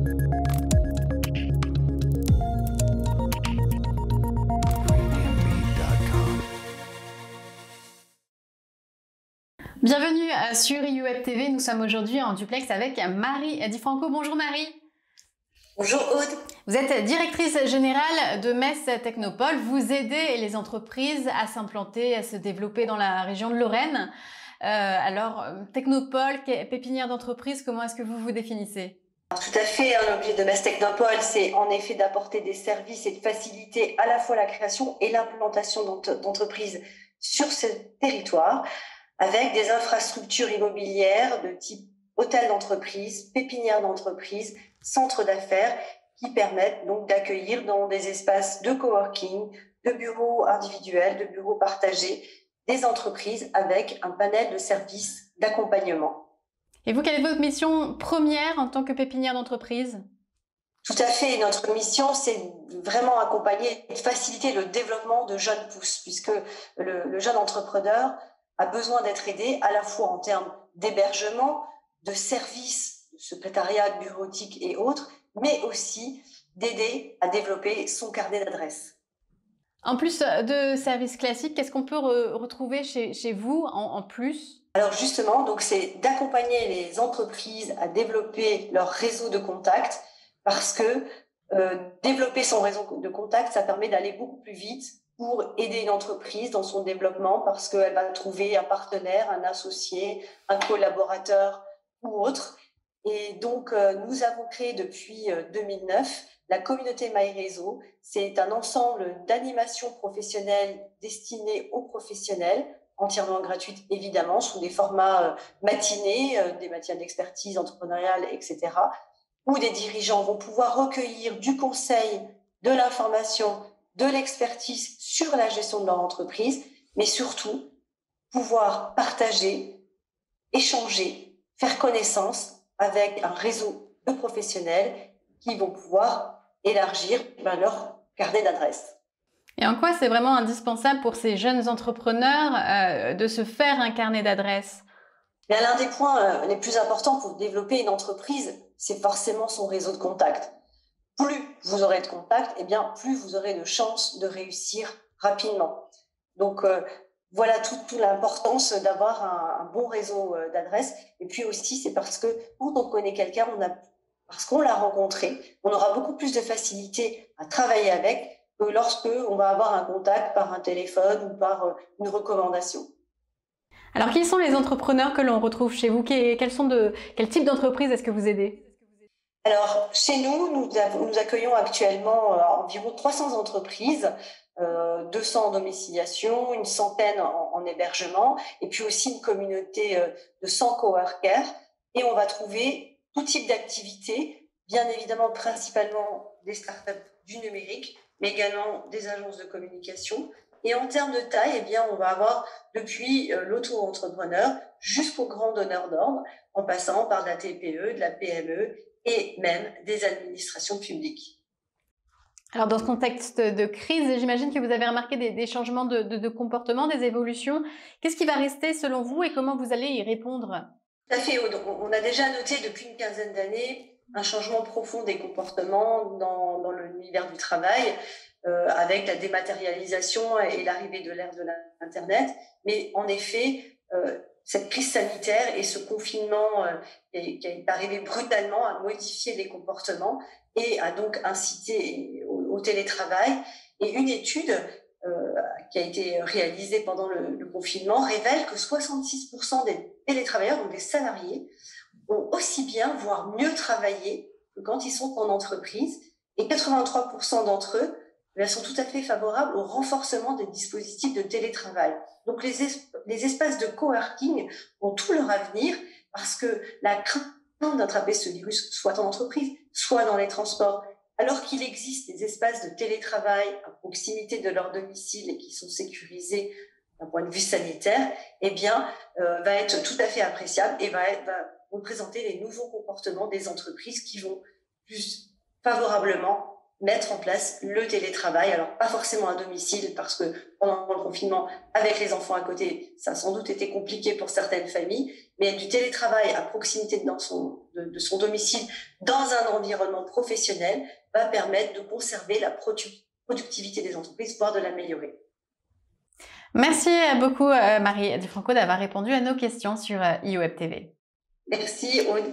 Bienvenue sur UWeb TV. Nous sommes aujourd'hui en duplex avec Marie Di Franco. Bonjour Marie. Bonjour Aude. Vous êtes directrice générale de Metz Technopole. Vous aidez les entreprises à s'implanter, à se développer dans la région de Lorraine. Technopole, pépinière d'entreprise, comment est-ce que vous vous définissez ? Tout à fait, l'objet de Metz Technopole, c'est en effet d'apporter des services et de faciliter à la fois la création et l'implantation d'entreprises sur ce territoire, avec des infrastructures immobilières de type hôtel d'entreprise, pépinière d'entreprise, centre d'affaires, qui permettent donc d'accueillir dans des espaces de coworking, de bureaux individuels, de bureaux partagés, des entreprises avec un panel de services d'accompagnement. Et vous, quelle est votre mission première en tant que pépinière d'entreprise ? Tout à fait. Notre mission, c'est vraiment accompagner et faciliter le développement de jeunes pousses, puisque le jeune entrepreneur a besoin d'être aidé à la fois en termes d'hébergement, de services, de secrétariat, de bureautique et autres, mais aussi d'aider à développer son carnet d'adresses. En plus de services classiques, qu'est-ce qu'on peut retrouver chez vous en plus ? Alors justement, donc c'est d'accompagner les entreprises à développer leur réseau de contacts, parce que développer son réseau de contacts, ça permet d'aller beaucoup plus vite pour aider une entreprise dans son développement, parce qu'elle va trouver un partenaire, un associé, un collaborateur ou autre. Et donc, nous avons créé depuis 2009 la communauté MyRéseau. C'est un ensemble d'animations professionnelles destinées aux professionnels, entièrement gratuites évidemment, sous des formats matinés, des matières d'expertise entrepreneuriale, etc., où des dirigeants vont pouvoir recueillir du conseil, de l'information, de l'expertise sur la gestion de leur entreprise, mais surtout pouvoir partager, échanger, faire connaissance avec un réseau de professionnels qui vont pouvoir élargir leur carnet d'adresses. Et en quoi c'est vraiment indispensable pour ces jeunes entrepreneurs de se faire un carnet d'adresses ? L'un des points les plus importants pour développer une entreprise, c'est forcément son réseau de contacts. Plus vous aurez de contacts, plus vous aurez de chances de réussir rapidement. Donc, voilà toute l'importance d'avoir un bon réseau d'adresses. Et puis aussi, c'est parce que quand on connaît quelqu'un, parce qu'on l'a rencontré, on aura beaucoup plus de facilité à travailler avec que lorsque on va avoir un contact par un téléphone ou par une recommandation. Alors, qui sont les entrepreneurs que l'on retrouve chez vous ? Quel type d'entreprise est-ce que vous aidez ? Alors, chez nous accueillons actuellement environ 300 entreprises, 200 en domiciliation, une centaine en hébergement, et puis aussi une communauté de 100 coworkers. Et on va trouver tout type d'activités, bien évidemment principalement des startups du numérique, mais également des agences de communication. Et en termes de taille, on va avoir depuis l'auto-entrepreneur jusqu'au grand donneur d'ordre, en passant par de la TPE, de la PME et même des administrations publiques. Alors, dans ce contexte de crise, j'imagine que vous avez remarqué des changements de comportement, des évolutions. Qu'est-ce qui va rester selon vous et comment vous allez y répondre ? Tout à fait. On a déjà noté depuis une quinzaine d'années un changement profond des comportements dans l'univers du travail, avec la dématérialisation et l'arrivée de l'ère de l'Internet. Mais en effet, cette crise sanitaire et ce confinement qui est arrivé brutalement a modifié les comportements et a donc incité au télétravail. Et une étude qui a été réalisée pendant le confinement révèle que 66% des télétravailleurs, donc des salariés, ont aussi bien, voire mieux travaillé que quand ils sont en entreprise. Et 83% d'entre eux sont tout à fait favorables au renforcement des dispositifs de télétravail. Donc les espaces de coworking ont tout leur avenir, parce que la crainte d'attraper ce virus, soit en entreprise, soit dans les transports, alors qu'il existe des espaces de télétravail à proximité de leur domicile et qui sont sécurisés d'un point de vue sanitaire, va être tout à fait appréciable et va représenter les nouveaux comportements des entreprises qui vont plus favorablement mettre en place le télétravail. Alors, pas forcément à domicile, parce que pendant le confinement, avec les enfants à côté, ça a sans doute été compliqué pour certaines familles, mais du télétravail à proximité de son domicile, dans un environnement professionnel, va permettre de conserver la productivité des entreprises, voire de l'améliorer. Merci beaucoup Marie Dufranco d'avoir répondu à nos questions sur eWeb TV. Merci, Aude.